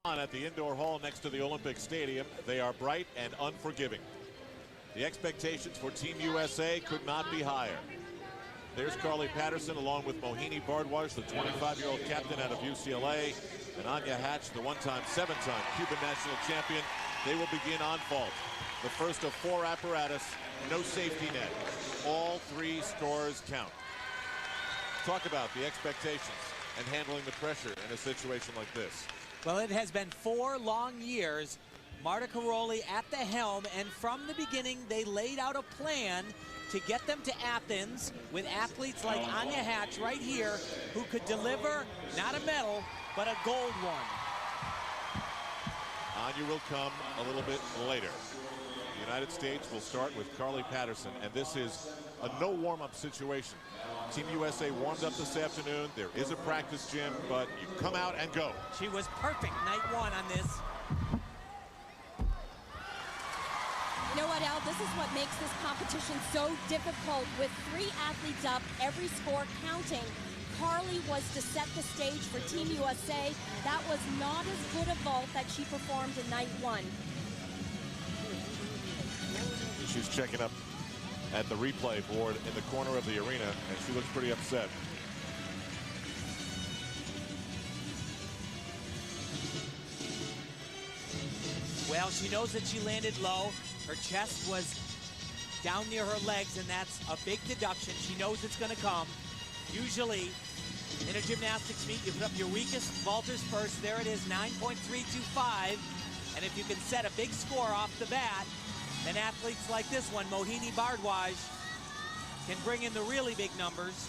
At the indoor hall next to the Olympic Stadium, they are bright and unforgiving. The expectations for Team USA could not be higher. There's Carly Patterson along with Mohini Bardwaj, the 25-year-old captain out of UCLA, and Anya Hatch, the one-time, seven-time Cuban national champion. They will begin on vault. The first of 4 apparatus, no safety net. All 3 scores count. Talk about the expectations and handling the pressure in a situation like this. Well, it has been 4 long years. Marta Karolyi at the helm, and from the beginning, they laid out a plan to get them to Athens with athletes like Anya Hatch right here, who could deliver not a medal, but a gold one. Anya will come a little bit later. The United States will start with Carly Patterson, and this is a no warm-up situation. Team USA warmed up this afternoon. There is a practice gym, but you come out and go. She was perfect night 1 on this. You know what, Al? This is what makes this competition so difficult. With 3 athletes up, every score counting. Carly was to set the stage for Team USA. That was not as good a vault that she performed in night 1. She's checking up at the replay board in the corner of the arena, and she looks pretty upset. Well, she knows that she landed low. Her chest was down near her legs, and that's a big deduction. She knows it's going to come. Usually, in a gymnastics meet, you put up your weakest vaulters first. There it is, 9.325. And if you can set a big score off the bat, then athletes like this one, Mohini Bardwaj, can bring in the really big numbers.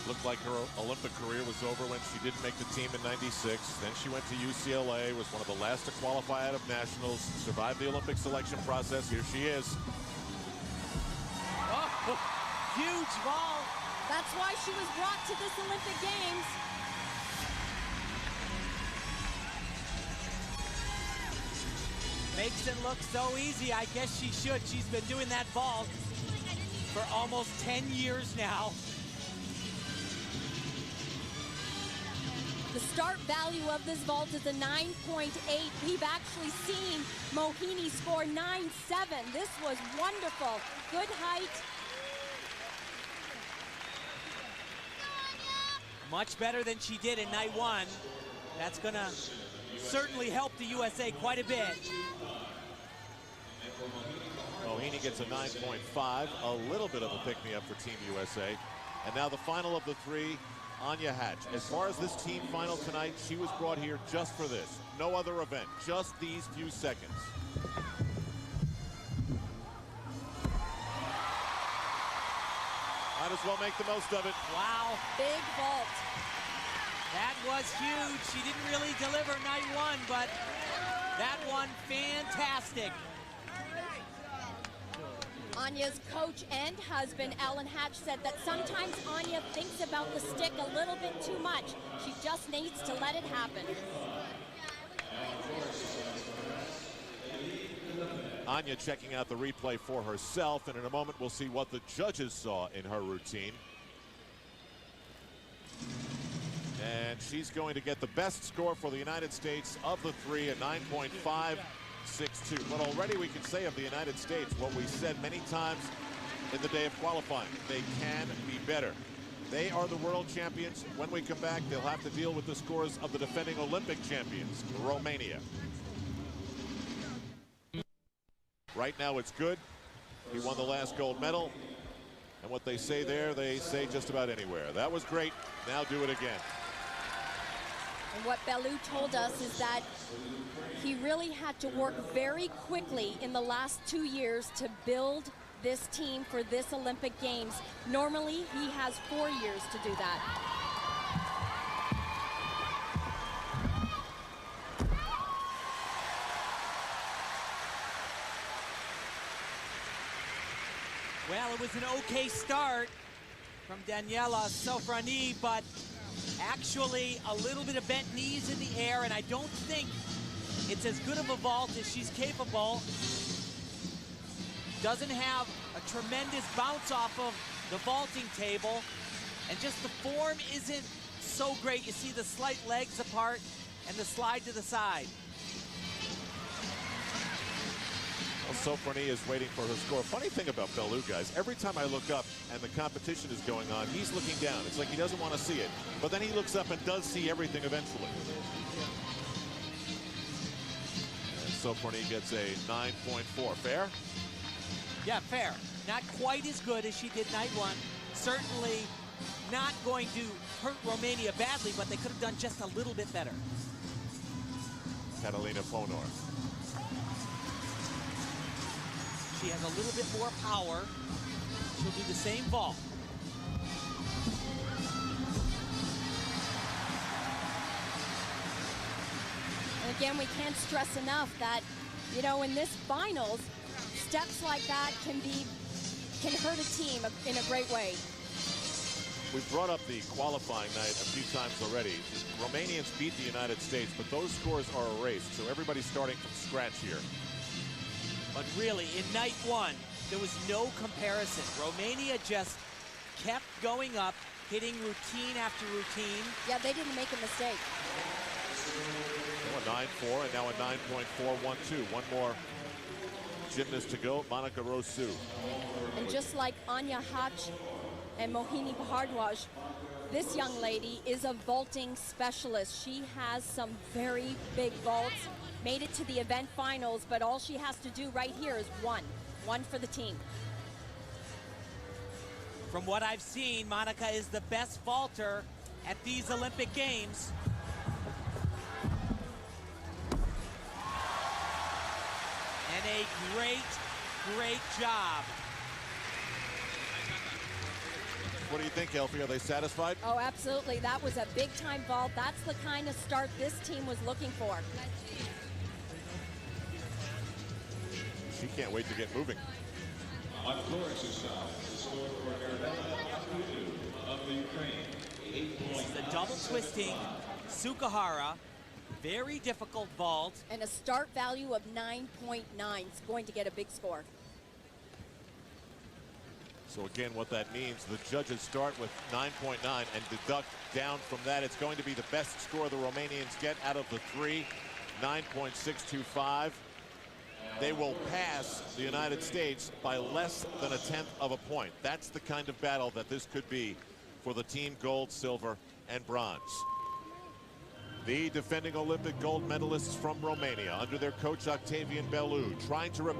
Looked like her Olympic career was over when she didn't make the team in '96. Then she went to UCLA, was one of the last to qualify out of nationals, survived the Olympic selection process. Here she is. Oh, huge vault. That's why she was brought to this Olympic Games. Makes it look so easy. I guess she should. She's been doing that vault for almost 10 years now. The start value of this vault is a 9.8. We've actually seen Mohini score 9.7. This was wonderful. Good height. Much better than she did in night 1. That's going to certainly help the USA quite a bit. Mohini gets a 9.5, a little bit of a pick-me-up for Team USA. And now the final of the 3, Anya Hatch. As far as this team final tonight, she was brought here just for this. No other event, just these few seconds. Might as well make the most of it. Wow. Big vault. That was huge. She didn't really deliver night 1, but that one, fantastic. Anya's coach and husband, Alan Hatch, said that sometimes Anya thinks about the stick a little bit too much. She just needs to let it happen. Anya checking out the replay for herself, and in a moment we'll see what the judges saw in her routine. And she's going to get the best score for the United States of the 3, a 9.562. But already we can say of the United States what we said many times in the day of qualifying. They can be better. They are the world champions. When we come back, they'll have to deal with the scores of the defending Olympic champions, Romania. Right now it's good. He won the last gold medal. And what they say there, they say just about anywhere. That was great. Now do it again. And what Bellew told us is that he really had to work very quickly in the last 2 years to build this team for this Olympic Games. Normally, he has 4 years to do that. Well, it was an okay start from Daniela Sofroni, but actually a little bit of bent knees in the air, and I don't think it's as good of a vault as she's capable. Doesn't have a tremendous bounce off of the vaulting table, and just the form isn't so great. You see the slight legs apart. and the slide to the side. Well, Sofrony is waiting for her score. Funny thing about Bellew, guys, every time I look up and the competition is going on, he's looking down. It's like he doesn't want to see it. But then he looks up and does see everything eventually. And Sofrony gets a 9.4. Fair? Yeah, fair. Not quite as good as she did night one. Certainly not going to hurt Romania badly, but they could have done just a little bit better. Catalina Ponor. She has a little bit more power. She'll do the same vault. And again, we can't stress enough that, you know, in this finals, steps like that can hurt a team in a great way. We've brought up the qualifying night a few times already. Romanians beat the United States, but those scores are erased, so everybody's starting from scratch here. But really, in night one, there was no comparison. Romania just kept going up, hitting routine after routine. Yeah, they didn't make a mistake. Now a 9.4 and now a 9.412. One more gymnast to go, Monica Rosu. And just like Anya Hach and Mohini Bhardwaj, this young lady is a vaulting specialist. She has some very big vaults, made it to the event finals, but all she has to do right here is one for the team. From what I've seen, Monica is the best vaulter at these Olympic Games. And a great job. What do you think, Elfie? Are they satisfied? Oh, absolutely. That was a big-time vault. That's the kind of start this team was looking for. She can't wait to get moving. On floor exercise, the score for Arabella of the Ukraine, 8 points. The double twisting Sukahara, very difficult vault. And a start value of 9.9. It's going to get a big score. So again, what that means, the judges start with 9.9 and deduct down from that. It's going to be the best score the Romanians get out of the three, 9.625. They will pass the United States by less than a tenth of a point. That's the kind of battle that this could be for the team gold, silver, and bronze. The defending Olympic gold medalists from Romania under their coach Octavian Bellew trying to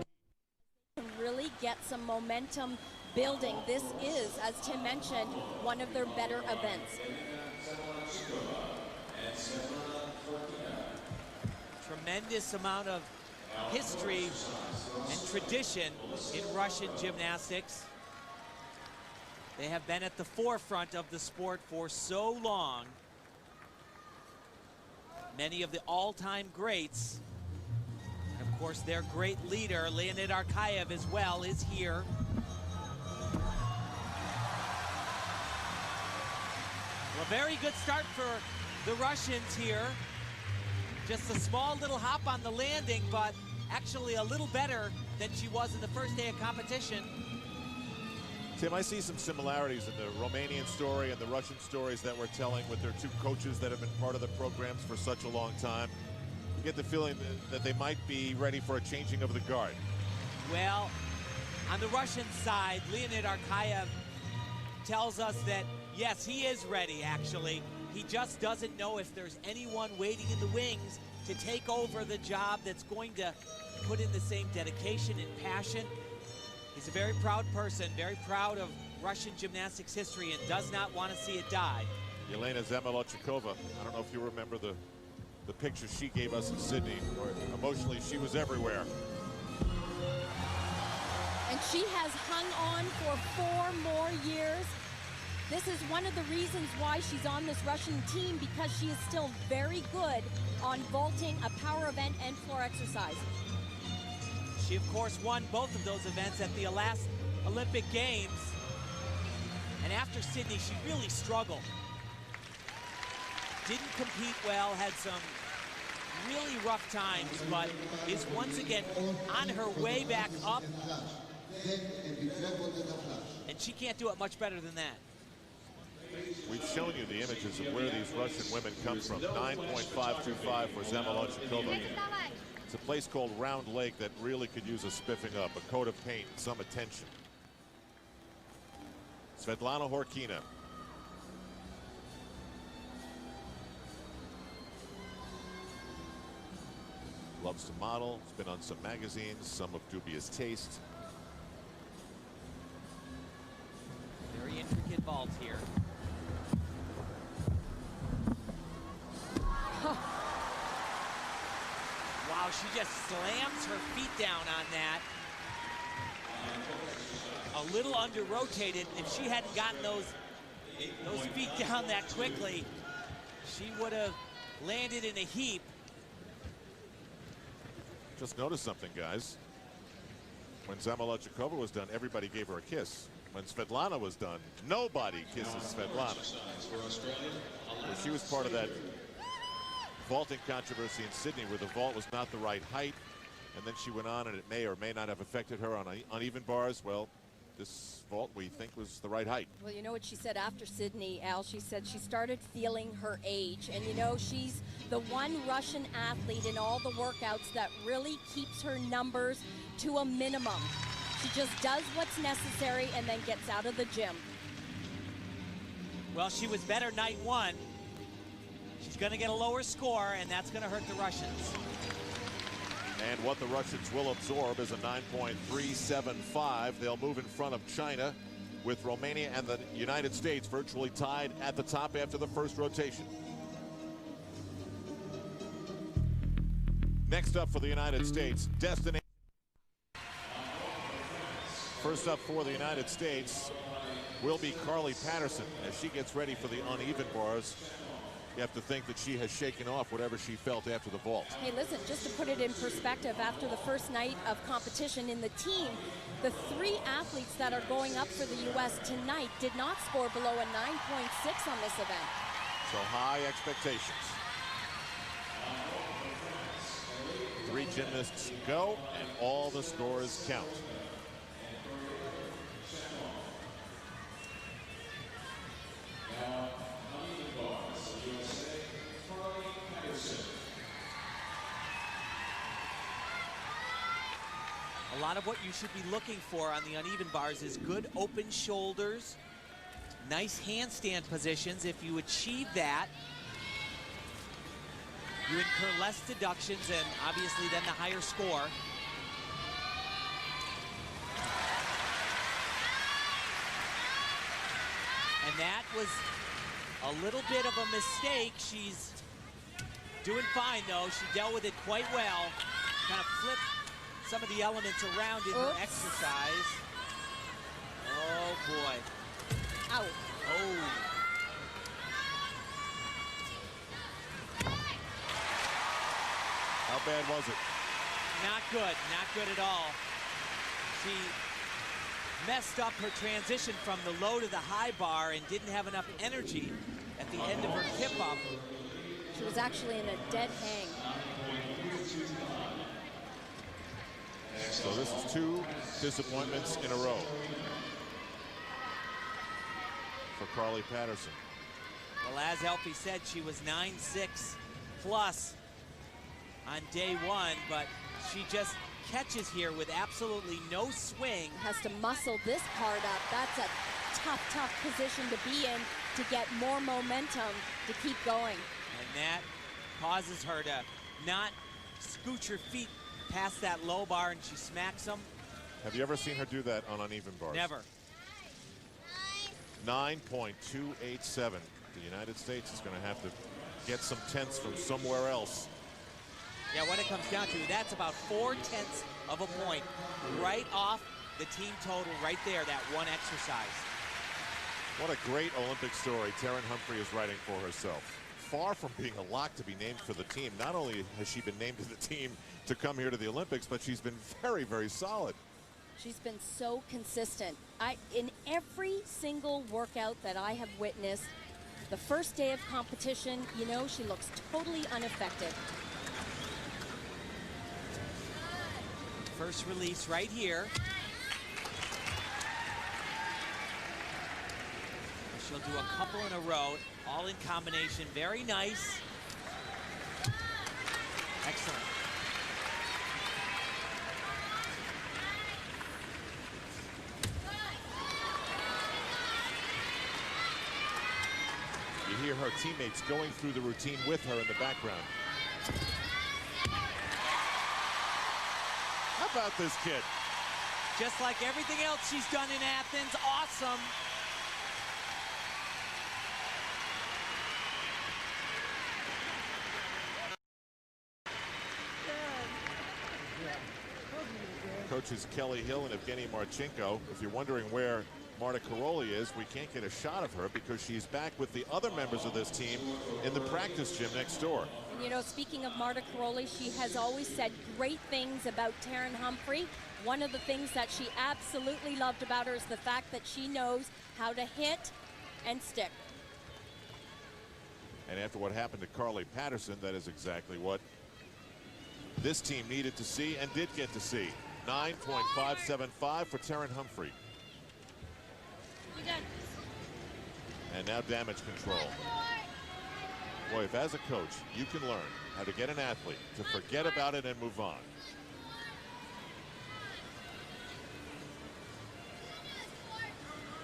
really get some momentum building. This is, as Tim mentioned, one of their better events. Tremendous amount of history and tradition in Russian gymnastics. They have been at the forefront of the sport for so long. Many of the all-time greats, and of course their great leader, Leonid Arkayev as well, is here. Well, a very good start for the Russians here. Just a small little hop on the landing, but actually a little better than she was in the first day of competition. Tim, I see some similarities in the Romanian story and the Russian stories that we're telling with their two coaches that have been part of the programs for such a long time. You get the feeling that they might be ready for a changing of the guard. Well, on the Russian side, Leonid Arkayev tells us that, yes, he is ready, actually. He just doesn't know if there's anyone waiting in the wings to take over the job that's going to put in the same dedication and passion. He's a very proud person, very proud of Russian gymnastics history, and does not want to see it die. Yelena Zamolodchikova, I don't know if you remember the picture she gave us in Sydney, where emotionally she was everywhere. And she has hung on for 4 more years. This is one of the reasons why she's on this Russian team, because she is still very good on vaulting, a power event, and floor exercise. She, of course, won both of those events at the last Olympic Games. And after Sydney, she really struggled. Didn't compete well, had some really rough times, but is once again on her way back up. And she can't do it much better than that. We've shown you the images of where these Russian women come from. 9.525 for Zamolodchikova. It's a place called Round Lake that really could use a spiffing up, a coat of paint, some attention. Svetlana Horkina. Loves to model. Has been on some magazines, some of dubious taste. Very intricate vault here. Wow, she just slams her feet down on that. A little under-rotated. If she hadn't gotten those feet down that quickly, she would have landed in a heap. Just notice something, guys. When Zamolodchikova was done, everybody gave her a kiss. When Svetlana was done, nobody kisses Svetlana. Well, she was part of that vaulting controversy in Sydney where the vault was not the right height, and then she went on and it may or may not have affected her on uneven bars. Well, this vault we think was the right height. Well, you know what she said after Sydney, Al? She said she started feeling her age. And you know, she's the one Russian athlete in all the workouts that really keeps her numbers to a minimum. She just does what's necessary and then gets out of the gym. Well, she was better night one. She's going to get a lower score, and that's going to hurt the Russians. And what the Russians will absorb is a 9.375. They'll move in front of China, with Romania and the United States virtually tied at the top after the first rotation. Next up for the United States, destination. First up for the United States will be Carly Patterson as she gets ready for the uneven bars. You have to think that she has shaken off whatever she felt after the vault. Hey, listen, just to put it in perspective, after the first night of competition in the team, the three athletes that are going up for the U.S. tonight did not score below a 9.6 on this event. So high expectations. Three gymnasts go, and all the scores count. A lot of what you should be looking for on the uneven bars is good open shoulders, nice handstand positions. If you achieve that, you incur less deductions and obviously then the higher score. And that was a little bit of a mistake. She's doing fine though. She dealt with it quite well. Kind of flipped some of the elements around in her exercise. Oh boy. Ow. Oh. How bad was it? Not good, not good at all. She messed up her transition from the low to the high bar and didn't have enough energy at the end of her tip up. She was actually in a dead hang. So this is two disappointments in a row for Carly Patterson. Well, as Elfie said, she was 9.6 plus on day one, but she just catches here with absolutely no swing. Has to muscle this part up. That's a tough, tough position to be in to get more momentum to keep going. And that causes her to not scooch her feet past that low bar, and she smacks them. Have you ever seen her do that on uneven bars? Never. 9.287. The United States is going to have to get some tenths from somewhere else. Yeah, when it comes down to it, that's about 4/10 of a point right off the team total right there, that one exercise. What a great Olympic story Taryn Humphrey is writing for herself. Far from being a lock to be named for the team. Not only has she been named to the team to come here to the Olympics, but she's been very, very solid. She's been so consistent. In every single workout that I have witnessed, the first day of competition, you know, she looks totally unaffected. First release right here. She'll do a couple in a row, all in combination. Very nice. Excellent. You hear her teammates going through the routine with her in the background. How about this kid? Just like everything else she's done in Athens, awesome. Coaches Kelly Hill and Evgeny Marchenko. If you're wondering where Marta Karolyi is, we can't get a shot of her because she's back with the other members of this team in the practice gym next door. And you know, speaking of Marta Karolyi, she has always said great things about Taryn Humphrey. One of the things that she absolutely loved about her is the fact that she knows how to hit and stick. And after what happened to Carly Patterson, that is exactly what this team needed to see and did get to see. 9.575 for Taryn Humphrey. And now damage control. Boy, if as a coach you can learn how to get an athlete to forget about it and move on.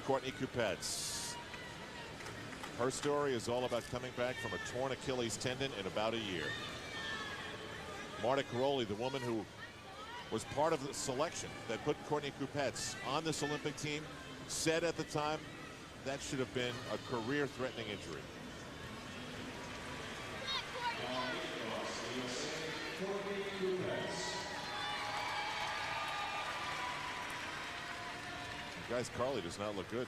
Courtney Kupets. Her story is all about coming back from a torn Achilles tendon in about a year. Marta Karolyi, the woman who was part of the selection that put Courtney Kupets on this Olympic team, said at the time that should have been a career-threatening injury. Guys, Carly does not look good.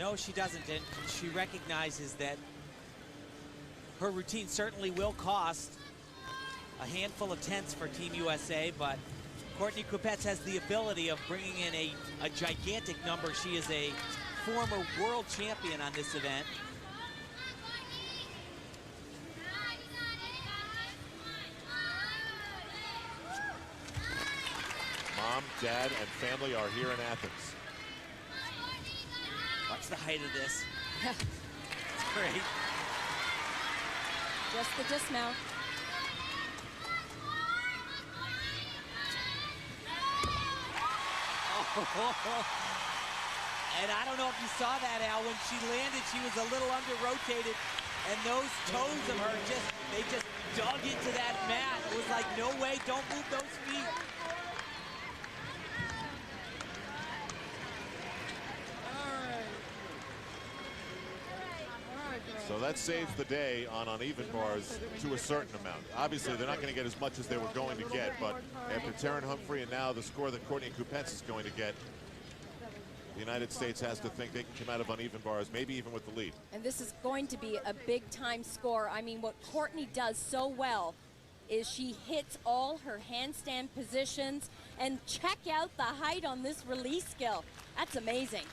No, she doesn't, and she recognizes that her routine certainly will cost a handful of tenths for Team USA, but Courtney Kupets has the ability of bringing in a gigantic number. She is a former world champion on this event. Mom, dad, and family are here in Athens. Watch the height of this. It's great. Just the dismount. And I don't know if you saw that, Al. When she landed, she was a little under-rotated, and those toes of her they just dug into that mat. It was like, no way, don't move those feet. So that saves the day on uneven bars to a certain amount. Obviously, they're not going to get as much as they were going to get, but after Taryn Humphrey and now the score that Courtney Kupets is going to get, the United States has to think they can come out of uneven bars, maybe even with the lead. And this is going to be a big-time score. I mean, what Courtney does so well is she hits all her handstand positions, and check out the height on this release skill. That's amazing.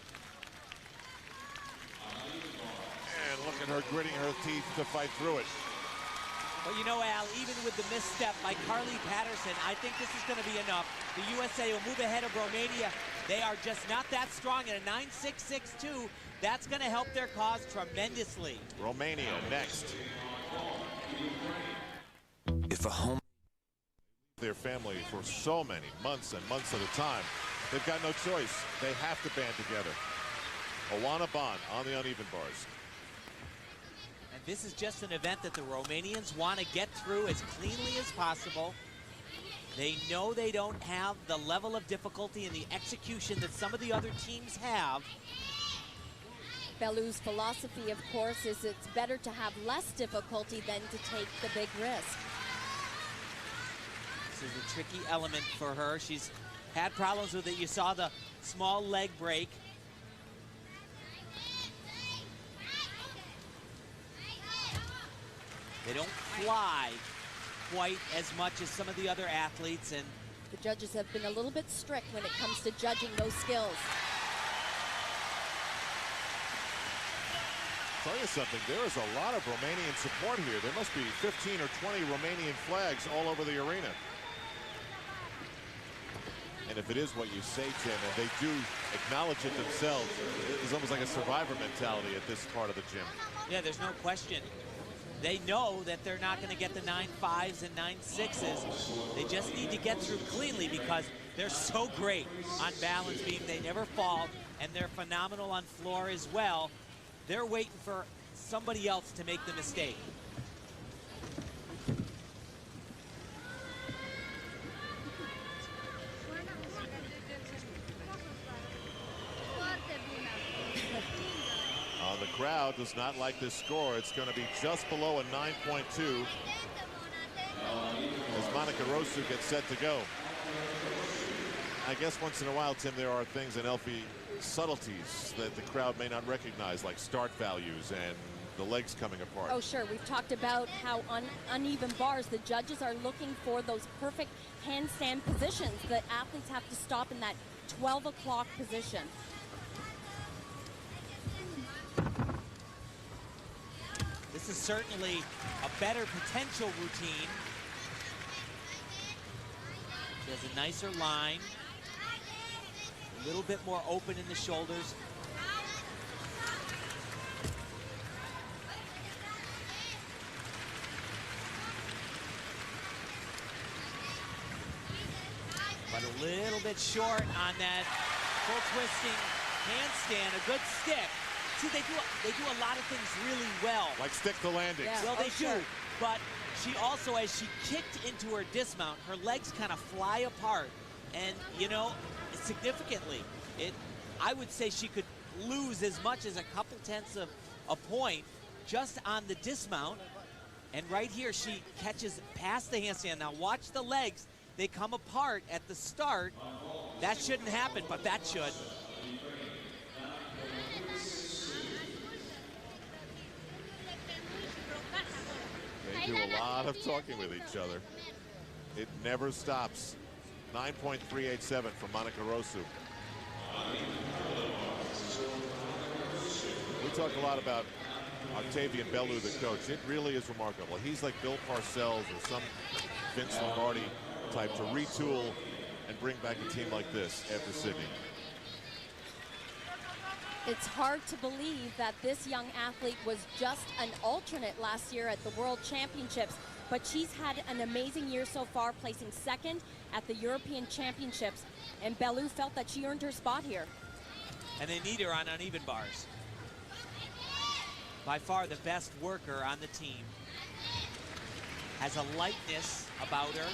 And look at her gritting her teeth to fight through it. But you know, Al, even with the misstep by Carly Patterson, I think this is going to be enough. The USA will move ahead of Romania. They are just not that strong at a 9.662. That's going to help their cause tremendously. Romania next. If a home their family for so many months and months at a time, they've got no choice. They have to band together. Oana Bond on the uneven bars. And this is just an event that the Romanians want to get through as cleanly as possible. They know they don't have the level of difficulty in the execution that some of the other teams have. Bellou's philosophy, of course, is it's better to have less difficulty than to take the big risk. This is a tricky element for her. She's had problems with it. You saw the small leg break. They don't fly quite as much as some of the other athletes, and the judges have been a little bit strict when it comes to judging those skills. Tell you something, there is a lot of Romanian support here. There must be 15 or 20 Romanian flags all over the arena. And if it is what you say, Tim, and they do acknowledge it themselves, it's almost like a survivor mentality at this part of the gym. Yeah, there's no question. They know that they're not going to get the 9.5s and 9.6s. They just need to get through cleanly because they're so great on balance beam. They never fall, and they're phenomenal on floor as well. They're waiting for somebody else to make the mistake. The crowd does not like this score. It's going to be just below a 9.2 as Monica Rosu gets set to go. I guess once in a while, Tim, there are things in Elfie, subtleties that the crowd may not recognize, like start values and the legs coming apart. Oh, sure. We've talked about how uneven bars, the judges are looking for those perfect handstand positions. The athletes have to stop in that 12 o'clock position. This is certainly a better potential routine. She has a nicer line, a little bit more open in the shoulders. But a little bit short on that full twisting handstand, a good stick. See, they do a lot of things really well. Like stick the landings. Yeah. Well, they do, Sure. but she also, as she kicked into her dismount, her legs kind of fly apart, and you know, significantly, I would say she could lose as much as a couple tenths of a point just on the dismount. And right here, she catches past the handstand. Now watch the legs; they come apart at the start. That shouldn't happen, but that should. They do a lot of talking with each other. It never stops. 9.387 from Monica Rosu. We talk a lot about Octavian Bellew, the coach. It really is remarkable. He's like Bill Parcells or some Vince Lombardi type to retool and bring back a team like this after Sydney. It's hard to believe that this young athlete was just an alternate last year at the World Championships, but she's had an amazing year so far, placing second at the European Championships, and Bellew felt that she earned her spot here. And they need her on uneven bars. By far the best worker on the team. Has a lightness about her.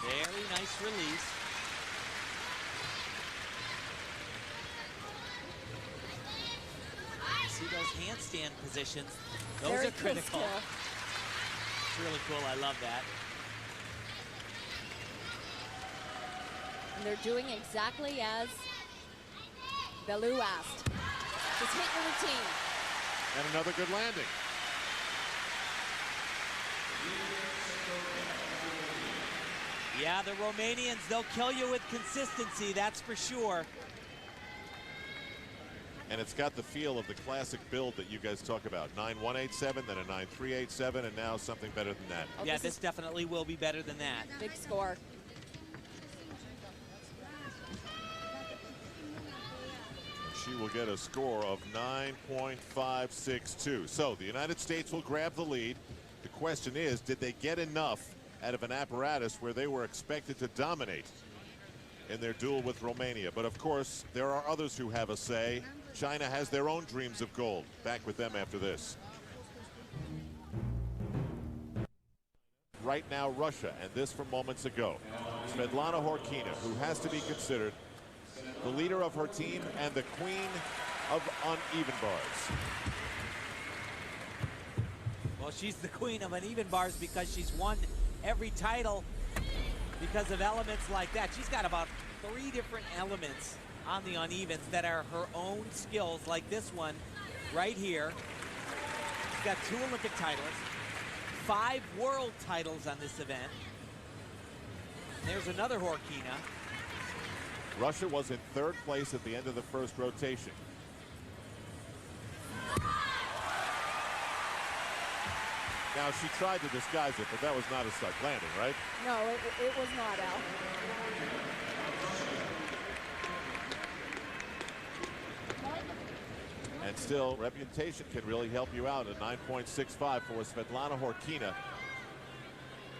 Very nice release. See those handstand positions? Those Very are critical. cool. It's really cool. I love that. And they're doing exactly as Bellew asked. Just hit your routine. And another good landing. Yeah, the Romanians, they'll kill you with consistency, that's for sure. And it's got the feel of the classic build that you guys talk about. 9.187, then a 9.387, and now something better than that. Oh, Yeah, this this is definitely will be better than that. big score. She will get a score of 9.562. So the United States will grab the lead. The question is, did they get enough out of an apparatus where they were expected to dominate in their duel with Romania? But of course, there are others who have a say. China has their own dreams of gold. Back with them after this. Right now, Russia, and this from moments ago. Svetlana Horkina, who has to be considered the leader of her team and the queen of uneven bars. Well, she's the queen of uneven bars because she's won every title because of elements like that. She's got about 3 different elements on the unevens that are her own skills, like this one right here. She's got 2 Olympic titles, 5 world titles on this event. There's another Horkina. Russia was in 3rd place at the end of the first rotation. Now, she tried to disguise it, but that was not a stuck landing, right? No, it was not, Al. And still, reputation can really help you out. A 9.65 for Svetlana Horkina.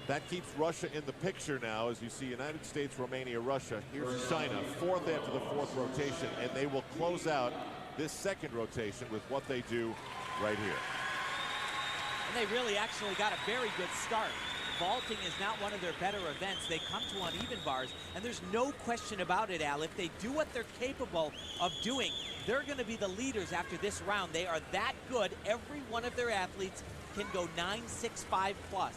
That keeps Russia in the picture now as you see United States, Romania, Russia. Here's China, fourth after the fourth rotation, and they will close out this second rotation with what they do right here. And they really actually got a very good start. Vaulting is not one of their better events. They come to uneven bars, and there's no question about it, Al. If they do what they're capable of doing, they're going to be the leaders after this round. They are that good. Every one of their athletes can go 9.65 plus.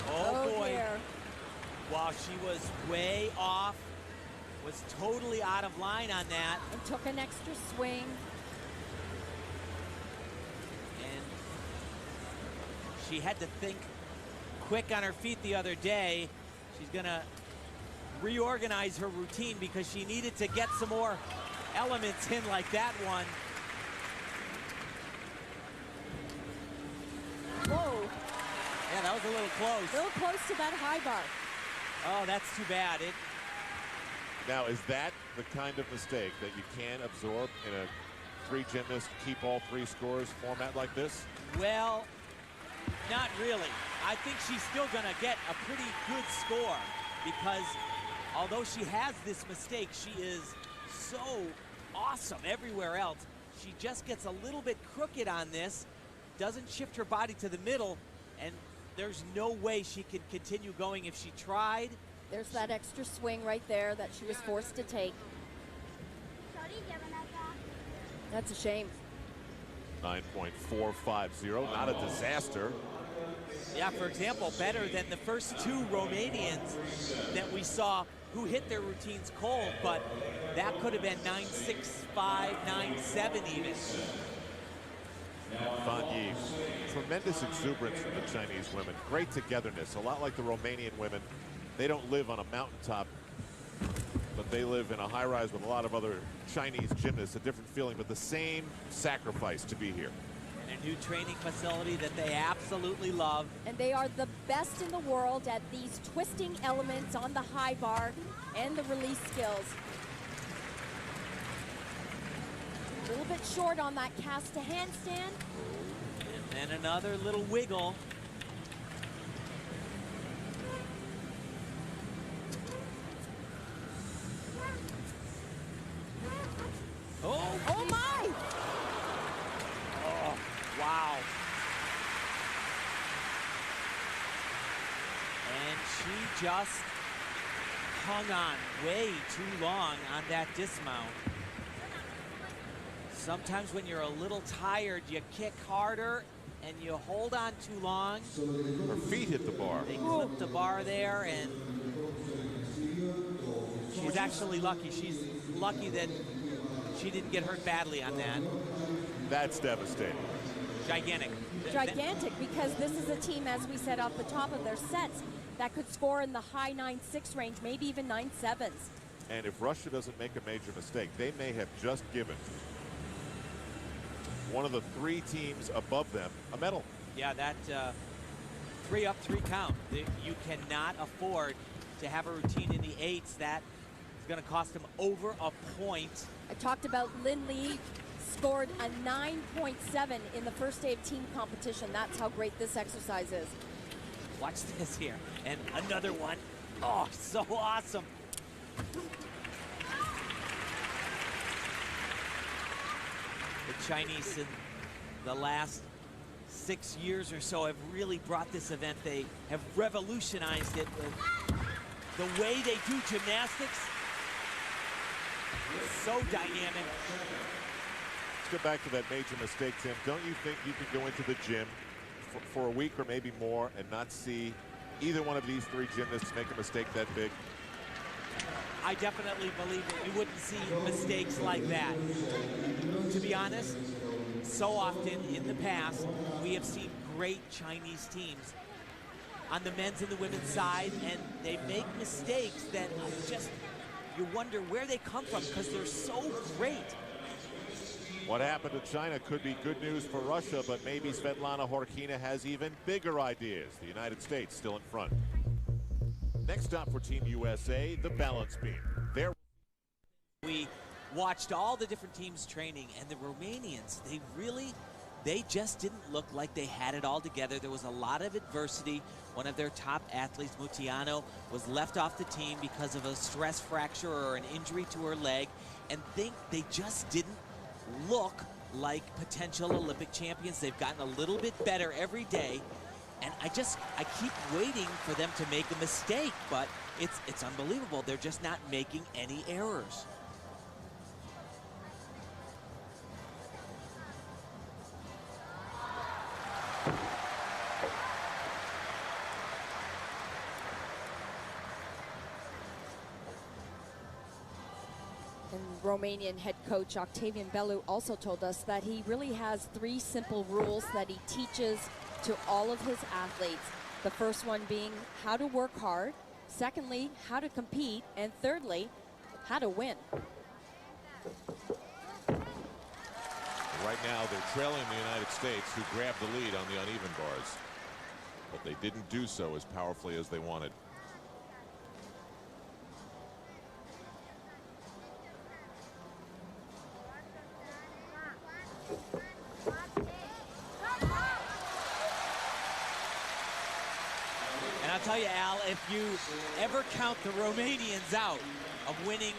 Oh boy. Dear. Wow, she was way off. Was totally out of line on that. And took an extra swing. And she had to think quick on her feet the other day. She's gonna reorganize her routine because she needed to get some more elements in like that one. Whoa. Yeah, that was a little close. A little close to that high bar. Oh, that's too bad. Now, is that the kind of mistake that you can absorb in a three gymnast, keep all three scores format like this? Well, not really. I think she's still gonna get a pretty good score because although she has this mistake, she is so awesome everywhere else. She just gets a little bit crooked on this, doesn't shift her body to the middle, and there's no way she can continue going if she tried. There's that extra swing right there that she was forced to take. That's a shame. 9.450, not a disaster. Yeah, for example, better than the first two Romanians that we saw who hit their routines cold, but that could have been 9.65, 9.7 even. Fan Yi, tremendous exuberance from the Chinese women. Great togetherness, a lot like the Romanian women. They don't live on a mountaintop, but they live in a high-rise with a lot of other Chinese gymnasts, a different feeling, but the same sacrifice to be here. And a new training facility that they absolutely love. And they are the best in the world at these twisting elements on the high bar and the release skills. A little bit short on that cast to handstand. And then another little wiggle. Oh my! Oh, wow. And she just hung on way too long on that dismount. Sometimes when you're a little tired, you kick harder and you hold on too long. Her feet hit the bar. They clipped the bar there, and she's actually lucky. She's lucky that she didn't get hurt badly on that. That's devastating. Gigantic. Gigantic, because this is a team, as we said off the top of their sets, that could score in the high 9.6 range, maybe even 9.7s. And if Russia doesn't make a major mistake, they may have just given one of the three teams above them a medal. Yeah, that 3 up, 3 count. You cannot afford to have a routine in the 8s. That is going to cost them over a point. I talked about Lin Lee scored a 9.7 in the first day of team competition. That's how great this exercise is. Watch this here. And another one. Oh, so awesome. The Chinese in the last 6 years or so have really brought this event. They have revolutionized it with the way they do gymnastics. So dynamic. Let's go back to that major mistake, Tim. Don't you think you could go into the gym for a week or maybe more and not see either one of these three gymnasts make a mistake that big? I definitely believe that we wouldn't see mistakes like that. To be honest, so often in the past, we have seen great Chinese teams on the men's and the women's side, and they make mistakes that just you wonder where they come from because they're so great. What happened to China could be good news for Russia, but maybe Svetlana Khorkina has even bigger ideas. The United States still in front. Next up for Team USA, the balance beam. We watched all the different teams training, and the Romanians, they just didn't look like they had it all together. There was a lot of adversity. One of their top athletes, Mutiano, was left off the team because of a stress fracture or an injury to her leg, and they just didn't look like potential Olympic champions. They've gotten a little bit better every day, and I keep waiting for them to make a mistake, but it's unbelievable. They're just not making any errors. And Romanian head coach Octavian Belu also told us that he really has 3 simple rules that he teaches to all of his athletes. The first one being how to work hard, secondly, how to compete, and thirdly, how to win. Right now, they're trailing the United States, who grabbed the lead on the uneven bars. But they didn't do so as powerfully as they wanted. And I'll tell you, Al, if you ever count the Romanians out of winning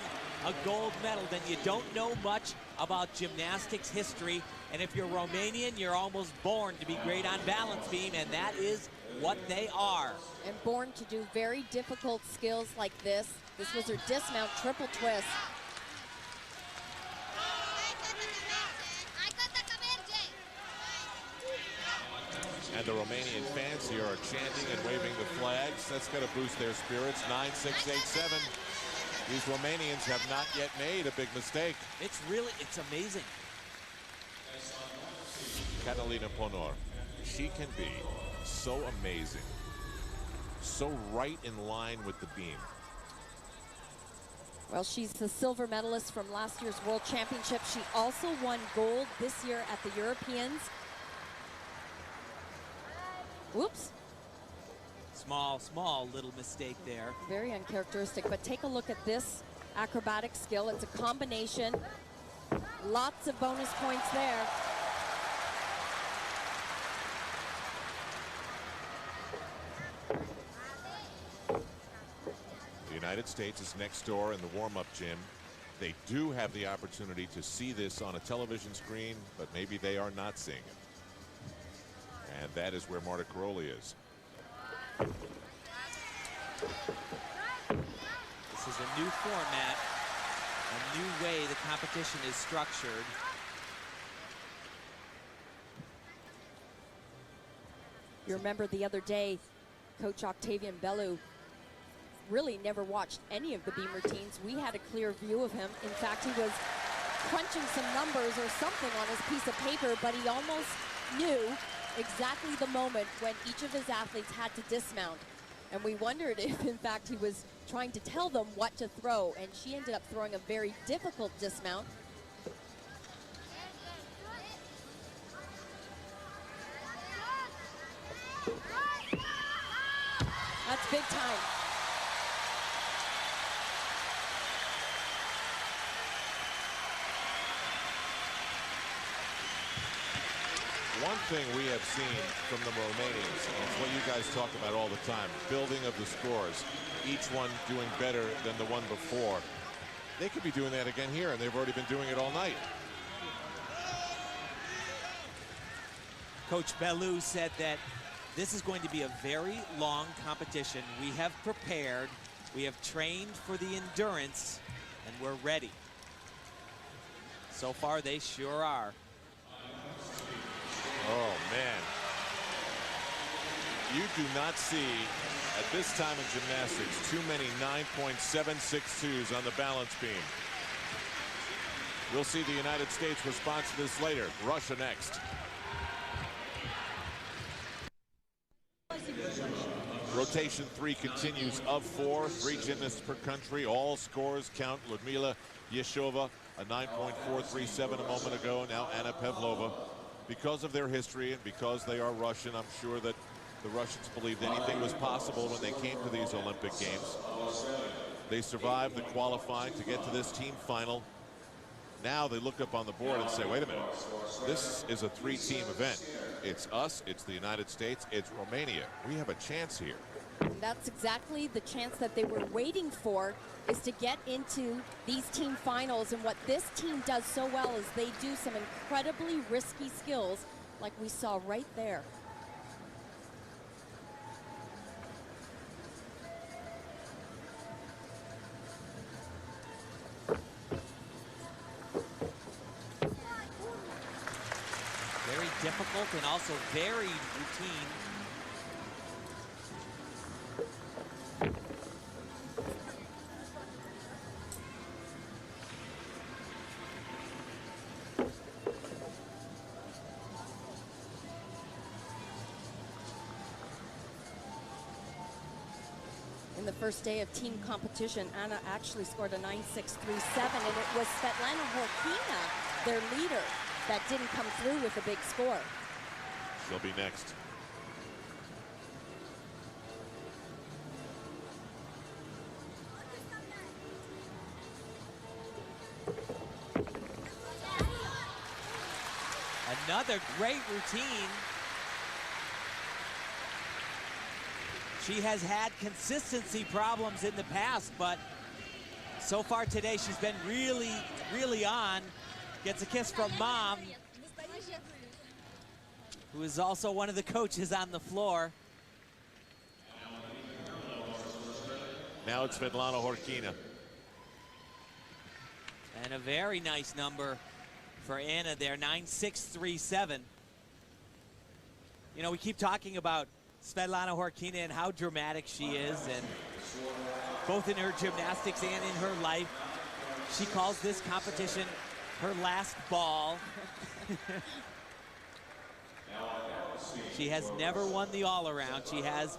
a gold medal, then you don't know much about gymnastics history. And if you're Romanian, you're almost born to be great on balance beam, and that is what they are. And born to do very difficult skills like this. This was her dismount triple twist. And the Romanian fans here are chanting and waving the flags. That's going to boost their spirits. 9, 6, 8, 7. These Romanians have not yet made a big mistake. It's amazing. Catalina Ponor, she can be so amazing, so right in line with the beam. Well, she's the silver medalist from last year's World Championship. She also won gold this year at the Europeans. Whoops. Small little mistake there. Very uncharacteristic, but take a look at this acrobatic skill. It's a combination. Lots of bonus points there. The United States is next door in the warm-up gym. They do have the opportunity to see this on a television screen, but maybe they are not seeing it. And that is where Marta Karolyi is. This is a new format, a new way the competition is structured. You remember the other day, Coach Octavian Belu really never watched any of the beam routines. We had a clear view of him. In fact, he was crunching some numbers or something on his piece of paper, but he almost knew exactly the moment when each of his athletes had to dismount. And we wondered if, in fact, he was trying to tell them what to throw. And she ended up throwing a very difficult dismount. That's big time. One thing we have seen from the Romanians, and it's what you guys talk about all the time, building of the scores, each one doing better than the one before. They could be doing that again here, and they've already been doing it all night. Coach Belu said that this is going to be a very long competition. We have prepared, we have trained for the endurance, and we're ready. So far, they sure are. Oh, man. You do not see, at this time in gymnastics, too many 9.762s on the balance beam. We'll see the United States response to this later. Russia next. Rotation 3 continues of 4, 3 gymnasts per country. All scores count. Ludmila Yeshova, a 9.437 a moment ago. Now Anna Pavlova. Because of their history and because they are Russian, I'm sure that the Russians believed anything was possible when they came to these Olympic Games. They survived the qualifying to get to this team final. Now they look up on the board and say, wait a minute, this is a 3-team event. It's us, it's the United States, it's Romania. We have a chance here. And that's exactly the chance that they were waiting for, is to get into these team finals. And what this team does so well is they do some incredibly risky skills like we saw right there. Very difficult and also very routine. In the first day of team competition, Anna actually scored a 9.637, and it was Svetlana Horkina, their leader, that didn't come through with a big score. She'll be next. Another great routine. She has had consistency problems in the past, but so far today she's been really on. Gets a kiss from Mom, who is also one of the coaches on the floor. Now it's Svetlana Horkina. And a very nice number for Anna there, 9.637. You know, we keep talking about Svetlana Horkina and how dramatic she is, and both in her gymnastics and in her life. She calls this competition her last ball. She has never won the all-around. She has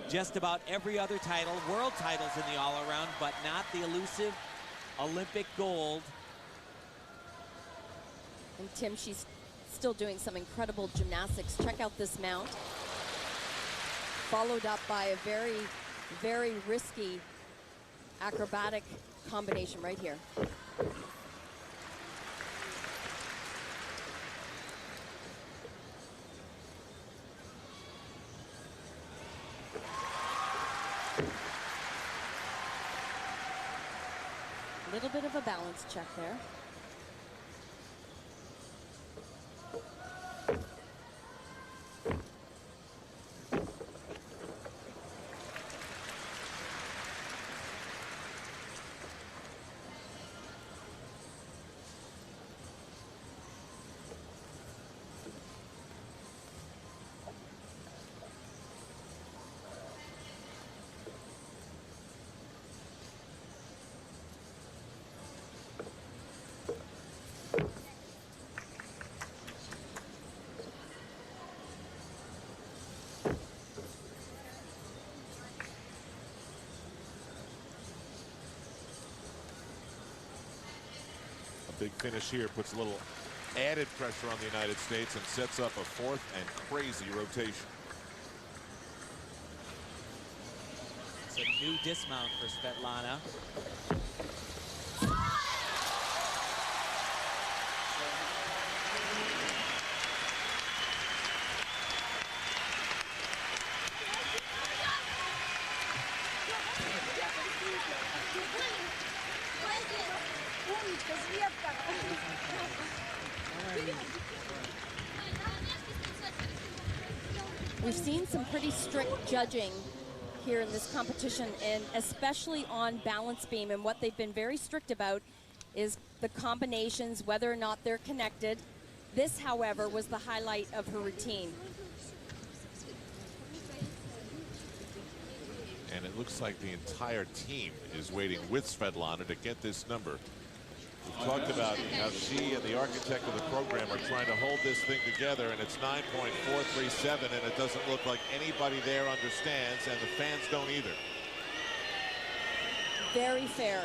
just about every other title, world titles in the all-around, but not the elusive Olympic gold. And Tim, she's still doing some incredible gymnastics. Check out this mount. Followed up by a very risky acrobatic combination right here. A little bit of a balance check there. Big finish here puts a little added pressure on the United States and sets up a fourth and crazy rotation. It's a new dismount for Svetlana. We've seen some pretty strict judging here in this competition, and especially on balance beam. And what they've been very strict about is the combinations, whether or not they're connected. This, however, was the highlight of her routine. And it looks like the entire team is waiting with Svetlana to get this number. We've talked about how she and the architect of the program are trying to hold this thing together, and it's 9.437, and it doesn't look like anybody there understands, and the fans don't either. Very fair.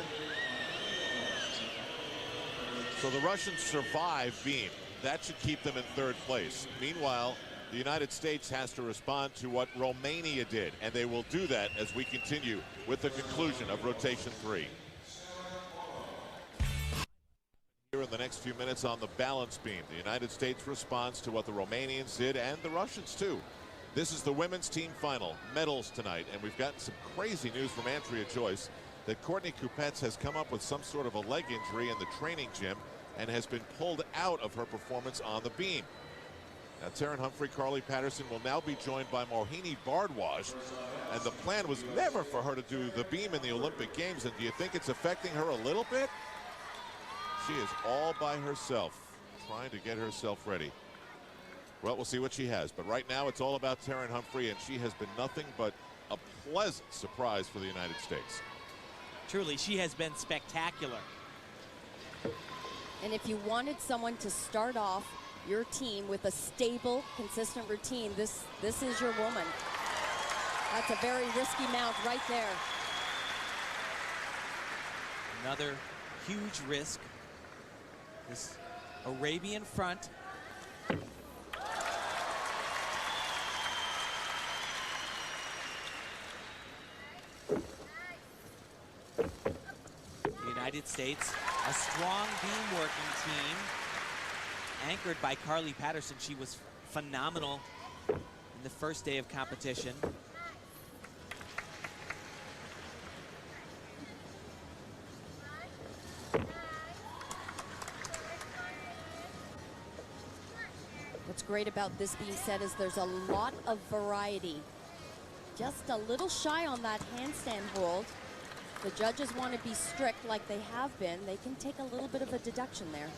So the Russians survive beam. That should keep them in third place. Meanwhile, the United States has to respond to what Romania did, and they will do that as we continue with the conclusion of rotation 3. Here in the next few minutes on the balance beam, the United States responds to what the Romanians did, and the Russians too. This is the women's team final. Medals tonight, and we've gotten some crazy news from Andrea Joyce that Courtney Kupets has come up with some sort of a leg injury in the training gym and has been pulled out of her performance on the beam. Now, Taryn Humphrey, Carly Patterson will now be joined by Mohini Bardwaj, and the plan was never for her to do the beam in the Olympic Games. And do you think it's affecting her a little bit? She is all by herself, trying to get herself ready. Well, we'll see what she has, but right now it's all about Taryn Humphrey, and she has been nothing but a pleasant surprise for the United States. Truly, she has been spectacular. And if you wanted someone to start off your team with a stable, consistent routine, this is your woman. That's a very risky mount right there. Another huge risk. This Arabian front. The United States, a strong beam working team, anchored by Carly Patterson. She was phenomenal in the first day of competition. What's great about this beam set is there's a lot of variety. Just a little shy on that handstand hold. The judges want to be strict like they have been. They can take a little bit of a deduction there.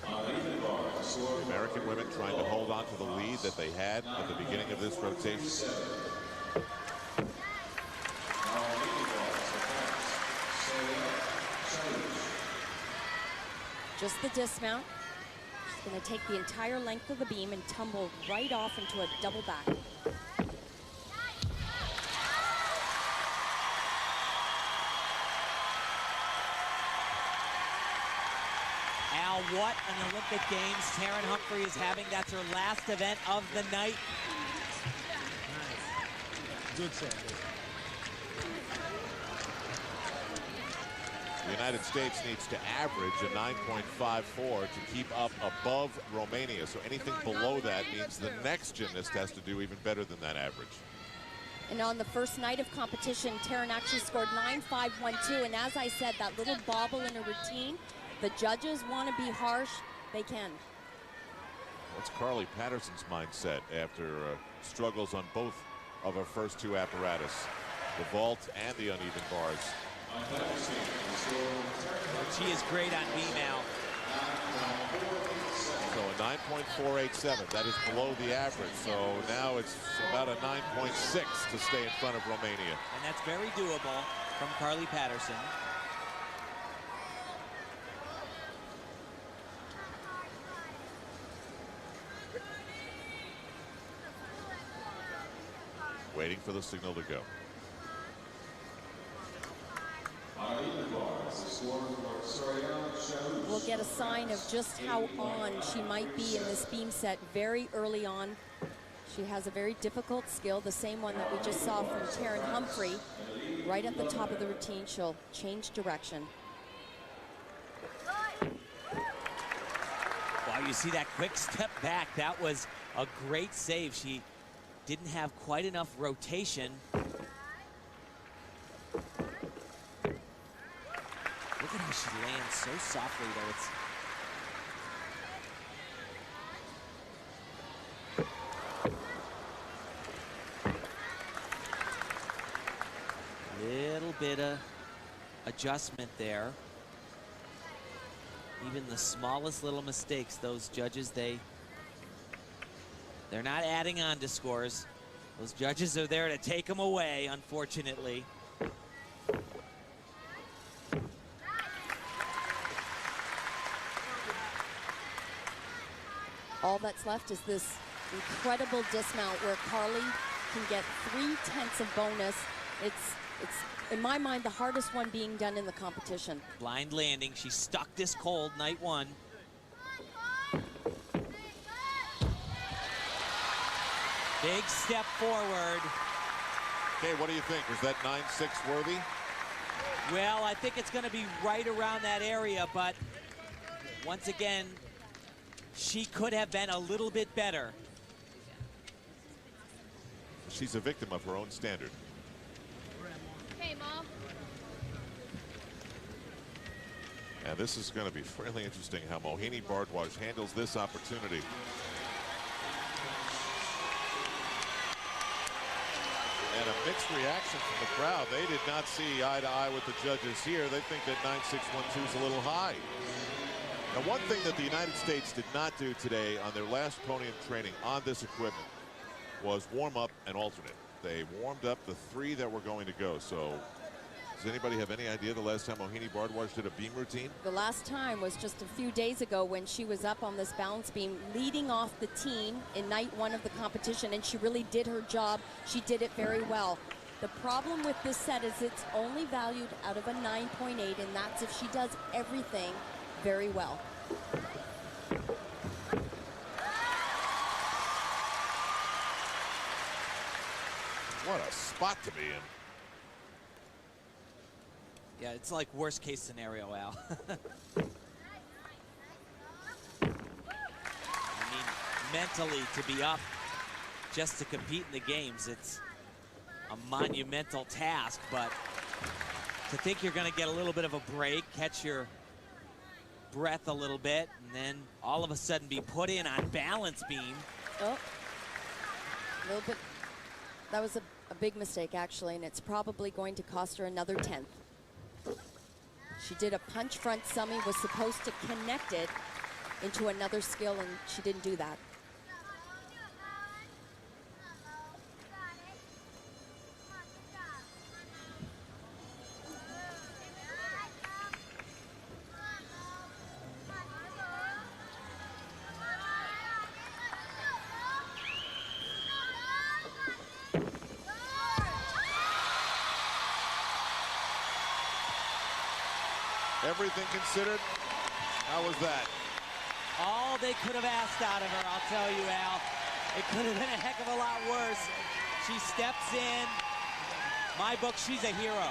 The American women trying to hold on to the lead that they had at the beginning of this rotation. Just the dismount. She's going to take the entire length of the beam and tumble right off into a double back. Al, what an Olympic Games Taryn Humphrey is having. That's her last event of the night. Nice. Good set. The United States needs to average a 9.54 to keep up above Romania. So anything below that means the next gymnast has to do even better than that average. And on the first night of competition, Taryn actually scored 9.512. And as I said, that little bobble in her routine, the judges want to be harsh, they can. What's Carly Patterson's mindset after struggles on both of her first two apparatus, the vault and the uneven bars? She is great on beam, Al. So a 9.487, that is below the average. So now it's about a 9.6 to stay in front of Romania. And that's very doable from Carly Patterson. Waiting for the signal to go. We'll get a sign of just how on she might be in this beam set very early on. She has a very difficult skill, the same one that we just saw from Taryn Humphrey. Right at the top of the routine, she'll change direction. Wow, you see that quick step back. That was a great save. She didn't have quite enough rotation. Look at how she lands so softly, though. It's little bit of adjustment there. Even the smallest little mistakes, those judges, they're not adding on to scores. Those judges are there to take them away, unfortunately. all that's left is this incredible dismount where Carly can get 3/10 of bonus. It's in my mind the hardest one being done in the competition. Blind landing. She stuck this cold night one. Big step forward. Okay, what do you think? Was that 9-6 worthy? Well, I think it's going to be right around that area, but once again, she could have been a little bit better. She's a victim of her own standard. Hey, Mom. And this is going to be fairly interesting how Mohini Bardwaj handles this opportunity. And a mixed reaction from the crowd. They did not see eye to eye with the judges here. They think that 9-6-1-2 is a little high. Now, one thing that the United States did not do today on their last podium training on this equipment was warm up and alternate. They warmed up the 3 that were going to go. So does anybody have any idea the last time Mohini Bardwaj did a beam routine? The last time was just a few days ago when she was up on this balance beam leading off the team in night 1 of the competition, and she really did her job. She did it very well. The problem with this set is it's only valued out of a 9.8, and that's if she does everything very well. What a spot to be in. Yeah, it's like worst case scenario, Al. I mean, mentally to be up just to compete in the games, it's a monumental task, but to think you're going to get a little bit of a break, catch your breath a little bit, and then all of a sudden be put in on balance beam. Oh, a little bit. That was a big mistake, actually, and it's probably going to cost her another 10th. She did a punch front summy, was supposed to connect it into another skill, and she didn't do that. Everything considered, how was that? All they could have asked out of her, I'll tell you, Al. It could have been a heck of a lot worse. She steps in. My book, she's a hero.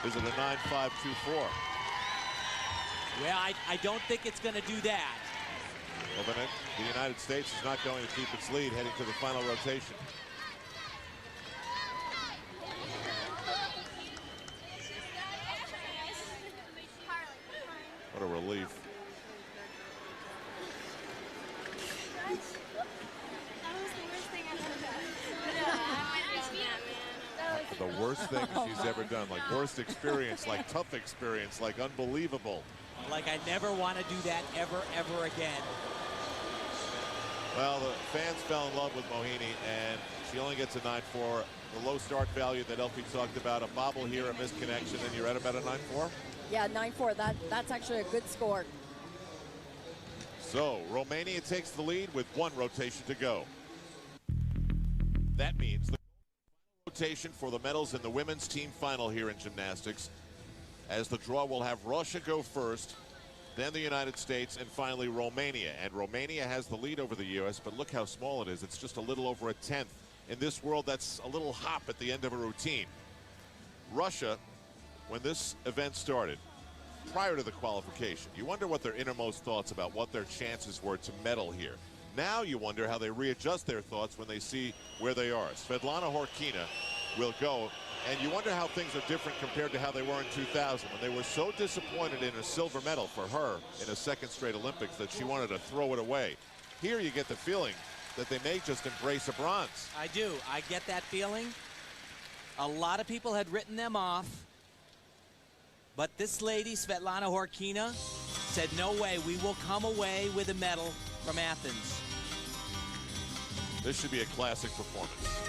Is it a 9-5-2-4? Well, I don't think it's going to do that. Well, then the United States is not going to keep its lead heading to the final rotation. What a relief. The worst thing she's ever done, like worst experience, like tough experience, like unbelievable. Like I never want to do that ever again. Well, the fans fell in love with Mohini, and she only gets a 9-4. The low start value that Elfie talked about, a bobble here, a misconnection, and you're at about a 9-4? Yeah, 9-4. That's actually a good score. So, Romania takes the lead with 1 rotation to go. That means the rotation for the medals in the women's team final here in gymnastics, as the draw will have Russia go first, then the United States, and finally Romania. And Romania has the lead over the U.S., but look how small it is. It's just a little over a 10th. In this world, that's a little hop at the end of a routine. Russia, when this event started, prior to the qualification, you wonder what their innermost thoughts about what their chances were to medal here. Now you wonder how they readjust their thoughts when they see where they are. Svetlana Horkina will go, and you wonder how things are different compared to how they were in 2000, when they were so disappointed in a silver medal for her in a second straight Olympics that she wanted to throw it away. Here you get the feeling that they may just embrace a bronze. I do. I get that feeling. A lot of people had written them off, but this lady, Svetlana Horkina, said, no way, we will come away with a medal from Athens. This should be a classic performance.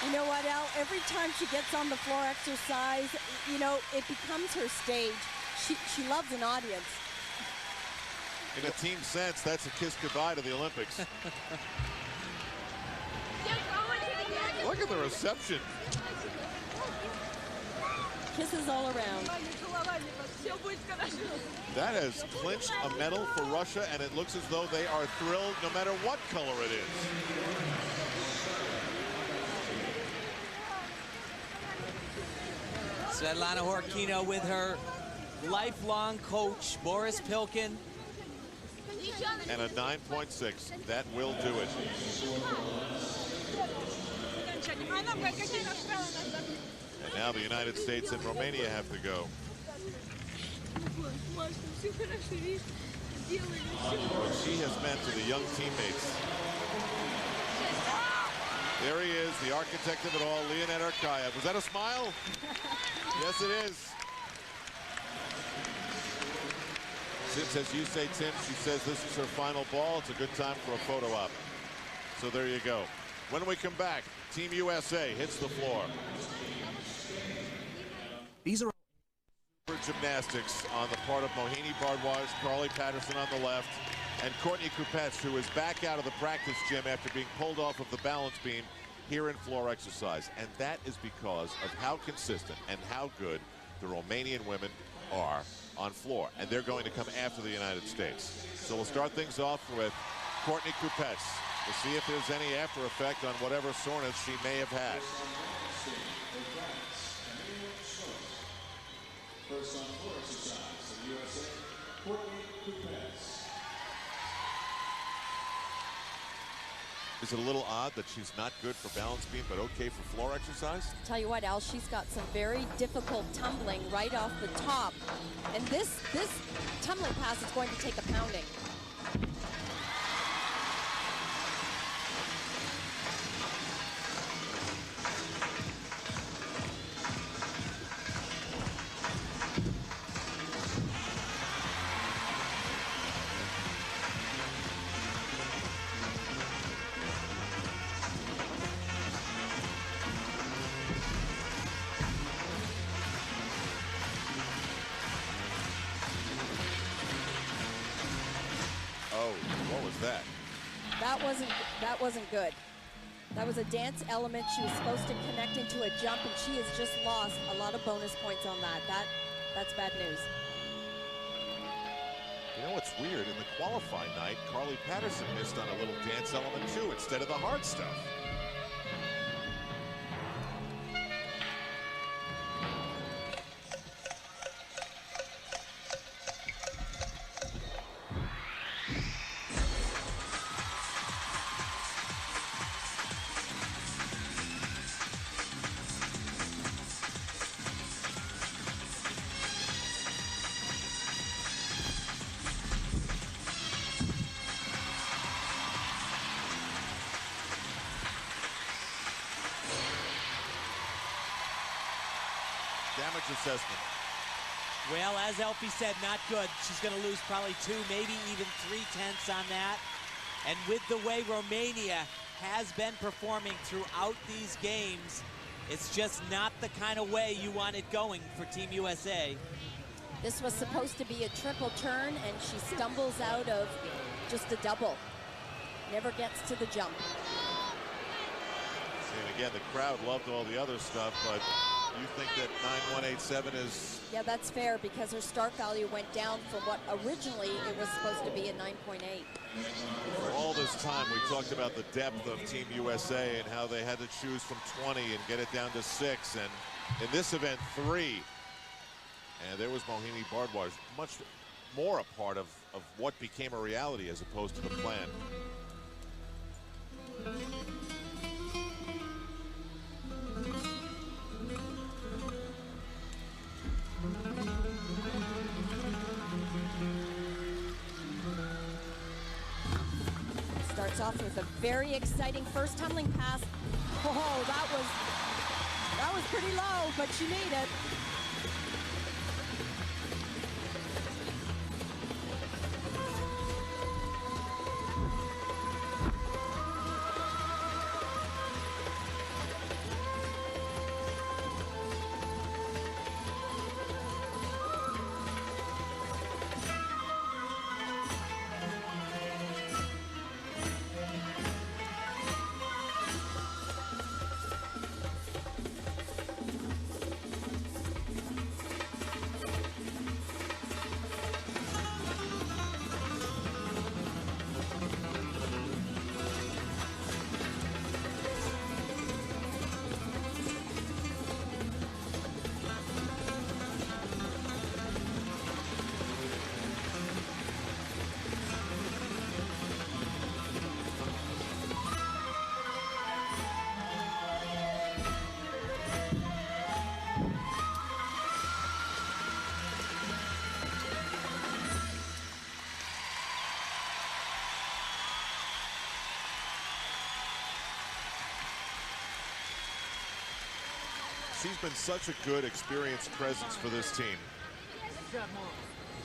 You know what, Al? Every time she gets on the floor exercise, you know, it becomes her stage. She loves an audience. In a team sense, that's a kiss goodbye to the Olympics. Look at the reception. Kisses all around. That has clinched a medal for Russia, and it looks as though they are thrilled no matter what color it is. Svetlana Horkina with her lifelong coach, Boris Pilkin. And a 9.6. That will do it. And now the United States and Romania have to go. What she has meant to the young teammates. There he is, the architect of it all, Leonid Arkayev. Was that a smile? Yes, it is. Since, as you say, Tim, she says this is her final ball, it's a good time for a photo op. So there you go. When we come back, Team USA hits the floor. These are Gymnastics on the part of Mohini Bardwaj, Carly Patterson on the left, and Courtney Kupets, who is back out of the practice gym after being pulled off of the balance beam here in floor exercise. And that is because of how consistent and how good the Romanian women are on floor. And they're going to come after the United States. So we'll start things off with Courtney Kupets to see if there's any after effect on whatever soreness she may have had. First on floor exercise for USA, Courtney Kupets. Is it a little odd that she's not good for balance beam, but okay for floor exercise? Tell you what, Al, she's got some very difficult tumbling right off the top. And this tumbling pass is going to take a pounding. That wasn't good. That was a dance element. She was supposed to connect into a jump, and she has just lost a lot of bonus points on that. That's bad news. You know what's weird? In the qualifying night, Carly Patterson missed on a little dance element too, instead of the hard stuff. Damage assessment. Well, as Elfie said, not good. She's going to lose probably 2, maybe even 3/10 on that. And with the way Romania has been performing throughout these games, it's just not the kind of way you want it going for Team USA. This was supposed to be a triple turn, and she stumbles out of just a double. Never gets to the jump. And again, the crowd loved all the other stuff, but you think that 9.187 is... Yeah, that's fair, because her start value went down from what originally it was supposed to be a 9.8. For all this time, we talked about the depth of Team USA and how they had to choose from 20 and get it down to 6. And in this event, 3. And there was Mohini Bardwaj, much more a part of what became a reality as opposed to the plan. Starts off with a very exciting first tumbling pass. Oh, that was pretty low, but she made it. She's been such a good, experienced presence for this team.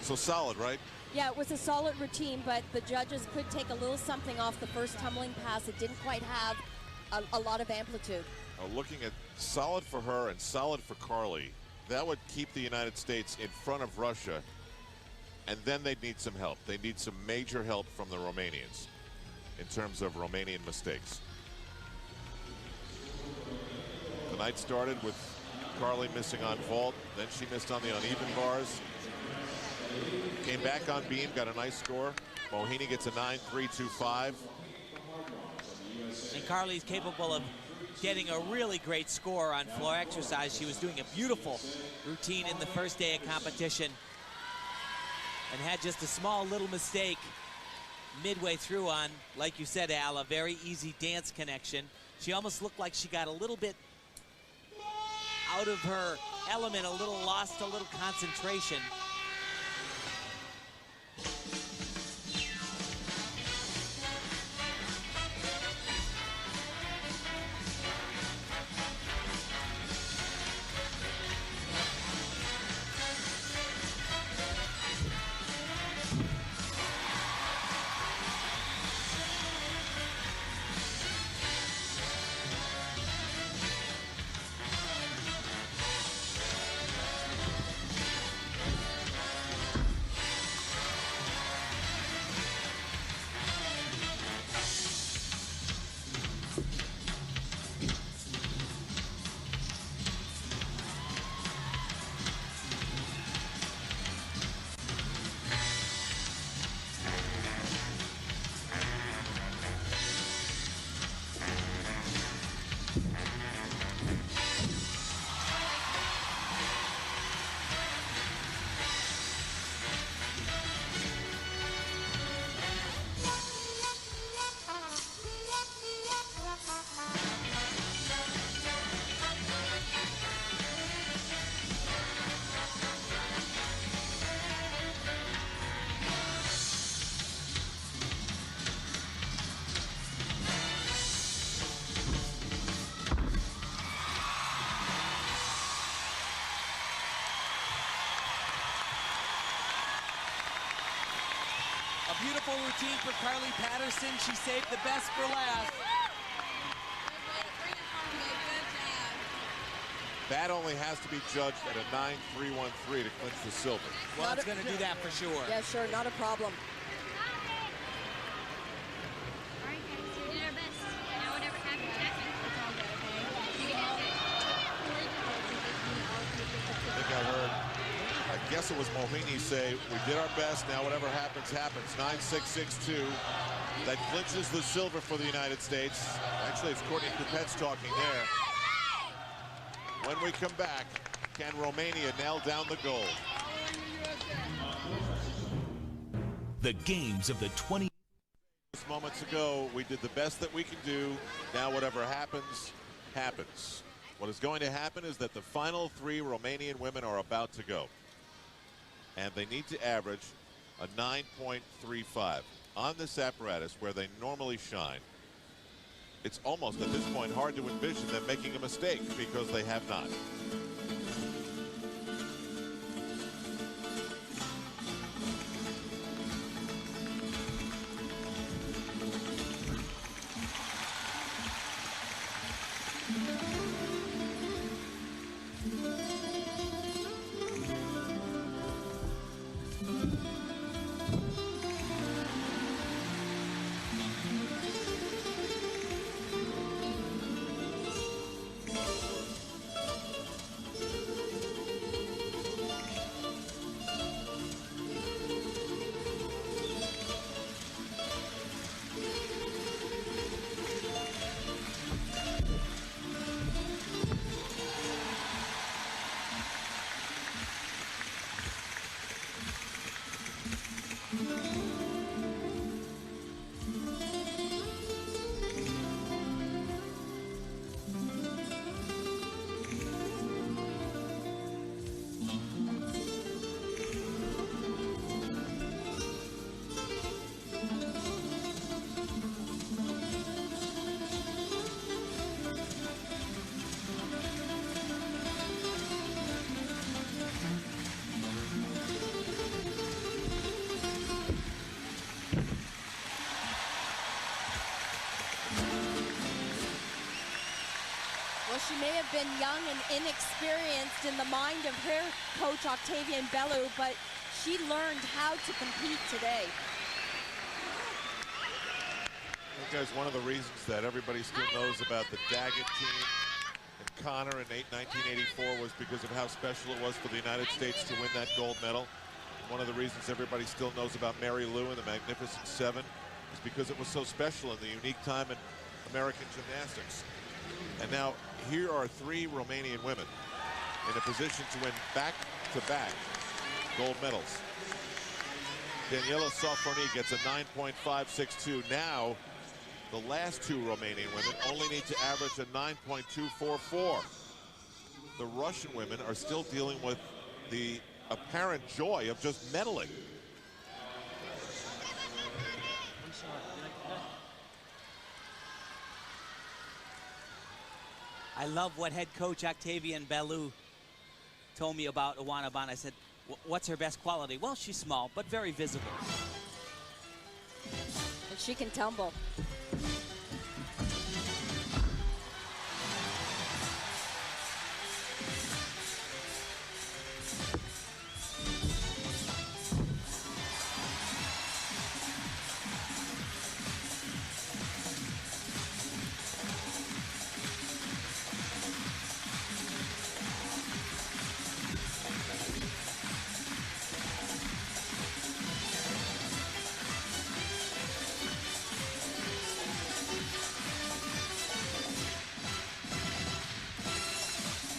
So solid, right? Yeah, it was a solid routine, but the judges could take a little something off the first tumbling pass. It didn't quite have a lot of amplitude. Looking at solid for her and solid for Carly, that would keep the United States in front of Russia, and then they'd need some help. They need some major help from the Romanians in terms of Romanian mistakes. The night started with Carly missing on vault, then she missed on the uneven bars. Came back on beam, got a nice score. Mohini gets a 9.325. And Carly's capable of getting a really great score on floor exercise. She was doing a beautiful routine in the first day of competition and had just a small little mistake midway through on, like you said, Al, a very easy dance connection. She almost looked like she got a little bit out of her element, a little lost, a little concentration. beautiful routine for Carly Patterson. She saved the best for last. That only has to be judged at a 9.313 to clinch the silver. Well, it's going to do that for sure. Yeah, sure, not a problem. All right, guys, we did our best. Now whatever happens, happens. It's all good, okay? I think I heard, I guess it was Mohini say, we did our best, now whatever happens, happens. 9.662. That clinches the silver for the United States. Actually, it's Courtney Kupets talking there. When we come back, can Romania nail down the gold? The games of the 20 moments ago, we did the best that we can do. Now whatever happens, happens. What is going to happen is that the final 3 Romanian women are about to go. And they need to average a 9.35 on this apparatus where they normally shine. It's almost at this point hard to envision them making a mistake because they have not. She may have been young and inexperienced in the mind of her coach, Octavian Bellew, but she learned how to compete today. I think that's one of the reasons that everybody still knows about the Daggett team and Connor in 1984 was because of how special it was for the United States to win that gold medal. One of the reasons everybody still knows about Mary Lou and the Magnificent Seven is because it was so special in the unique time in American gymnastics. And now here are 3 Romanian women in a position to win back-to-back gold medals. Daniela Sofroni gets a 9.562. Now, the last 2 Romanian women only need to average a 9.244. The Russian women are still dealing with the apparent joy of just medaling. I love what head coach Octavian Bellew told me about Ioana Bon. I said, what's her best quality? Well, she's small, but very visible. And she can tumble.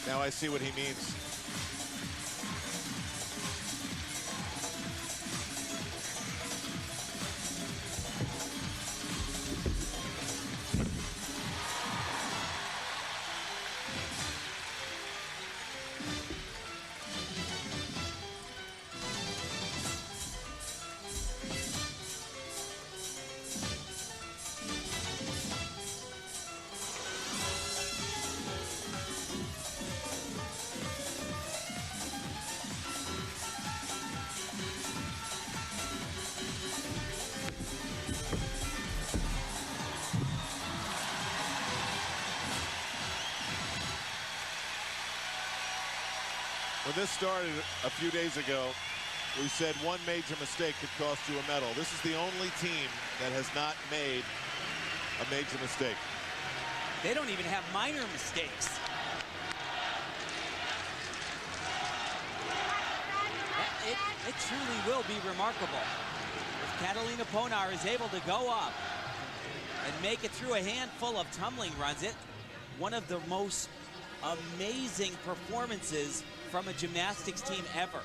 Now I see what he means. When this started a few days ago, we said one major mistake could cost you a medal. This is the only team that has not made a major mistake. They don't even have minor mistakes. It truly will be remarkable if Catalina Ponar is able to go up and make it through a handful of tumbling runs. One of the most amazing performances from a gymnastics team ever.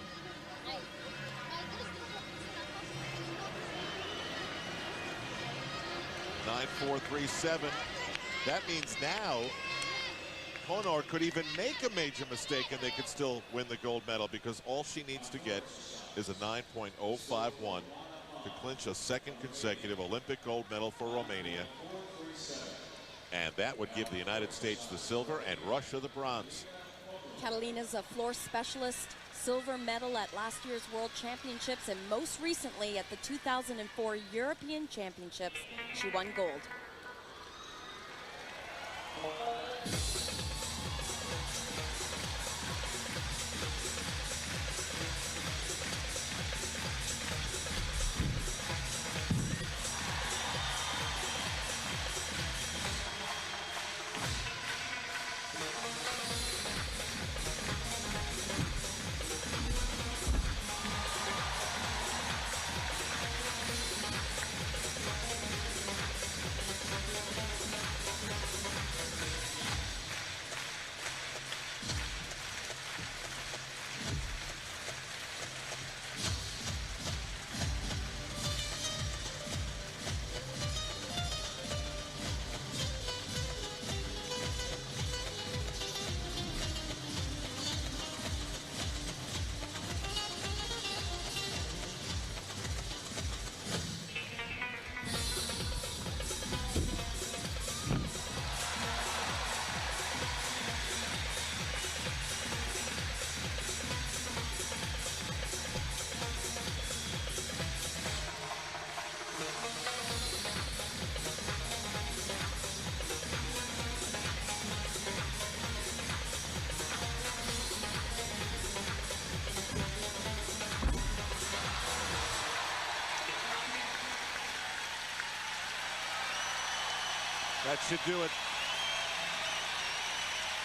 9.437. That means now Ponar could even make a major mistake and they could still win the gold medal, because all she needs to get is a 9.051 to clinch a second consecutive Olympic gold medal for Romania. And that would give the United States the silver and Russia the bronze. Catalina's a floor specialist, silver medal at last year's World Championships, and most recently at the 2004 European Championships, she won gold. That should do it.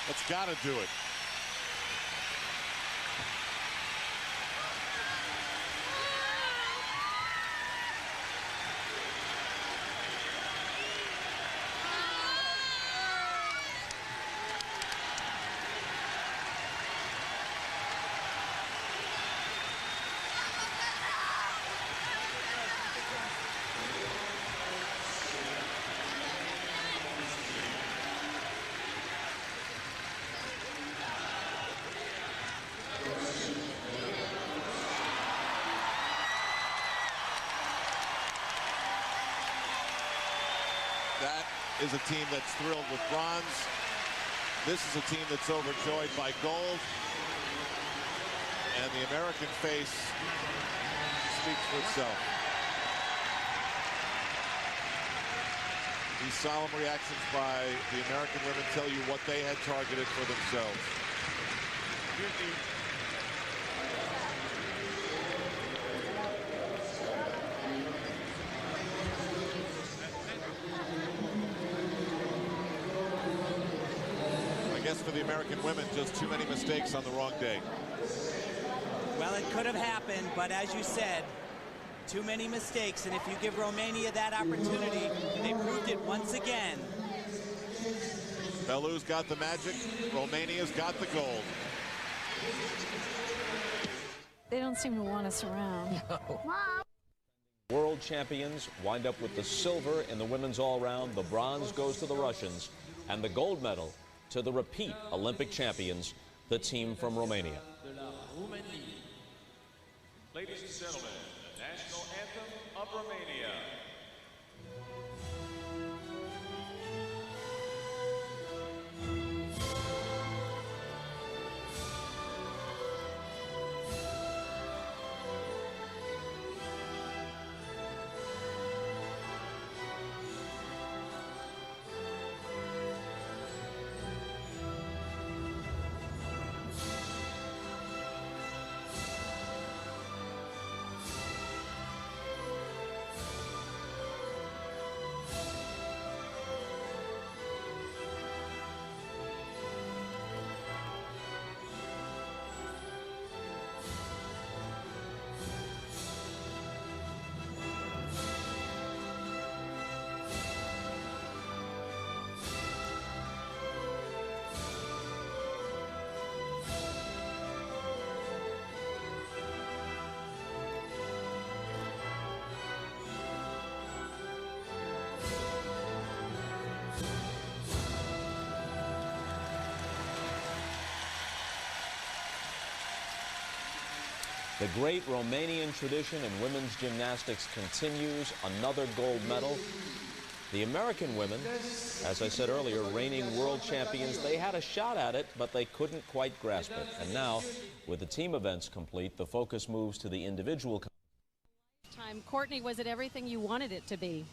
That's got to do it. That is a team that's thrilled with bronze. This is a team that's overjoyed by gold. And the American face speaks for itself. These solemn reactions by the American women tell you what they had targeted for themselves. For the American women, just too many mistakes on the wrong day. Well, it could have happened, but as you said, too many mistakes, and if you give Romania that opportunity, they proved it once again. Belu's got the magic, Romania's got the gold. They don't seem to want us around. No. World champions wind up with the silver in the women's all-round. The bronze goes to the Russians, and the gold medal to the repeat Olympic champions, the team from Romania. Ladies and gentlemen, the national anthem of Romania. The great Romanian tradition in women's gymnastics continues. Another gold medal. The American women, as I said earlier, reigning world champions, they had a shot at it, but they couldn't quite grasp it. And now, with the team events complete, the focus moves to the individual. Courtney, was it everything you wanted it to be?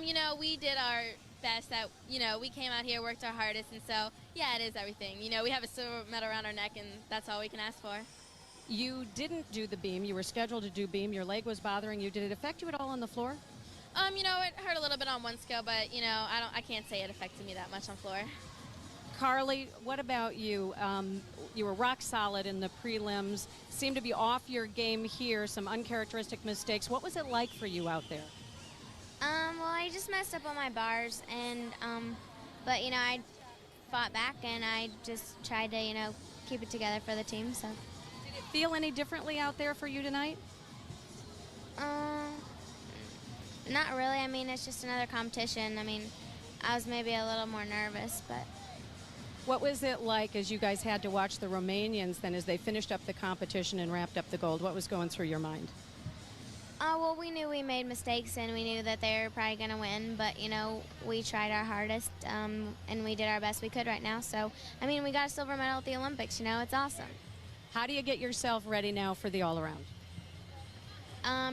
You know, we did our best. That, you know, we came out here, worked our hardest, and so, yeah, it is everything. You know, we have a silver medal around our neck, and that's all we can ask for. You didn't do the beam. You were scheduled to do beam. Your leg was bothering you. Did it affect you at all on the floor? You know, it hurt a little bit on one skill, but, you know, I can't say it affected me that much on floor. Carly, what about you? You were rock solid in the prelims. Seemed to be off your game here, some uncharacteristic mistakes. What was it like for you out there? Well, I just messed up on my bars, and, but, you know, I fought back, and I just tried to, you know, keep it together for the team, so. Did it feel any differently out there for you tonight? Not really. I mean, it's just another competition. I mean, I was maybe a little more nervous, but. What was it like as you guys had to watch the Romanians then as they finished up the competition and wrapped up the gold? What was going through your mind? Well, we knew we made mistakes, and we knew that they were probably going to win, but, you know, we tried our hardest, and we did our best we could right now. So, I mean, we got a silver medal at the Olympics, you know, it's awesome. How do you get yourself ready now for the all-around?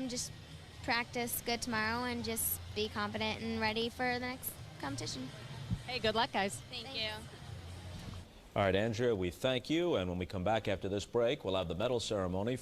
Just practice good tomorrow and just be confident and ready for the next competition. Hey, good luck, guys. Thank you. All right, Andrea, we thank you. And when we come back after this break, we'll have the medal ceremony.